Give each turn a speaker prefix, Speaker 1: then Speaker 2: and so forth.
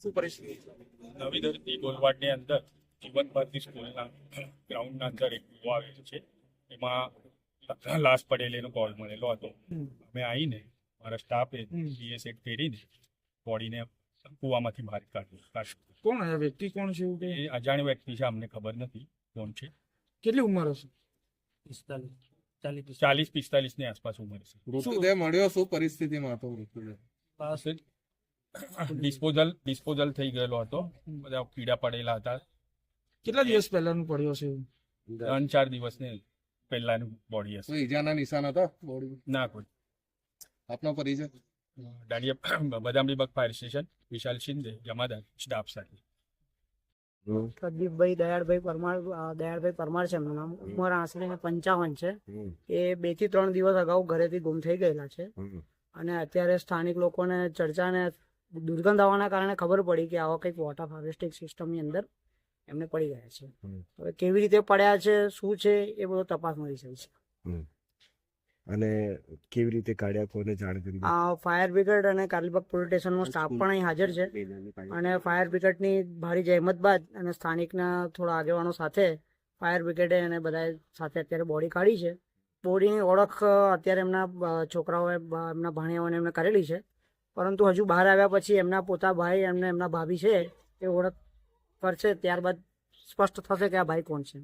Speaker 1: શું પરિસ્થિતિ?
Speaker 2: નવી ધરતી બોલવાડની અંદર જીવન ભારતી સ્કૂલના ગ્રાઉન્ડના અંદર એક કૂવો આવેલો છે. એમાં લાશ પડેલીનો કોલ મળેલો હતો. અમે આવીને મારા સ્ટાફે બીએસએટ ફેરીને બોડીને કૂવામાંથી બહાર કાઢ્યું.
Speaker 1: કોણ આ વ્યક્તિ કોણ છે એવું કે
Speaker 2: એ અજાણ્યો વ્યક્તિ છે, અમને ખબર નથી કોણ છે.
Speaker 1: કેટલી ઉંમર હશે?
Speaker 2: 40-45 ની આસપાસ ઉંમર છે.
Speaker 3: મૃતદેહ મળ્યો શું પરિસ્થિતિમાં હતો મૃતદેહ?
Speaker 2: ડિસ્પોઝલ થઈ ગયેલો હતો. બધા કીડા પડેલા હતા.
Speaker 1: કેટલા દિવસ પહેલાનું પડ્યો છે એવું?
Speaker 2: 3-4 દિવસને પહેલાનું બોડી હશે.
Speaker 3: કોઈ ઈજાના નિશાન હતા બોડી?
Speaker 2: ના કોઈ.
Speaker 3: આપનો પરિચય?
Speaker 2: દાડિયા બદામડીબાગ ફાયર સ્ટેશન, વિશાલ શિંદે, જમાદાર, સ્ટાફ સાથે.
Speaker 4: પ્રદીપભાઈ દયાળભાઈ પરમાર છે એમનું નામ. ઉંમર આશરે 55 છે. એ 2 થી 3 દિવસ અગાઉ ઘરેથી ગુમ થઈ ગયેલા છે અને અત્યારે સ્થાનિક લોકોને ચર્ચાને દુર્ગંધ આવવાના કારણે ખબર પડી કે આવા કંઈક વોટર હાર્વેસ્ટિંગ સિસ્ટમની અંદર એમને પડી ગયા છે. હવે કેવી રીતે પડ્યા છે, શું છે, એ બધો તપાસમાં વિષય છે.
Speaker 5: અને કેવી રીતે કાઢ્યા, કોને જાણ કરી?
Speaker 4: આ ફાયર બ્રિગેડ અને કારેલીબાગ પોલીસ સ્ટેશનનો સ્ટાફ પણ અહીં હાજર છે અને ફાયર બ્રિગેડની ભારી જહેમત બાદ અને સ્થાનિકના થોડા આગેવાનો સાથે ફાયર બ્રિગેડે અને બધા સાથે અત્યારે બોડી કાઢી છે. બોડીની ઓળખ અત્યારે એમના છોકરાઓએ, એમના ભાણિયાઓને એમને કરેલી છે, પરંતુ હજુ બહાર આવ્યા પછી એમના પોતા ભાઈ અને એમના ભાભી છે એ ઓળખ કરશે, ત્યારબાદ સ્પષ્ટ થશે કે આ ભાઈ કોણ છે.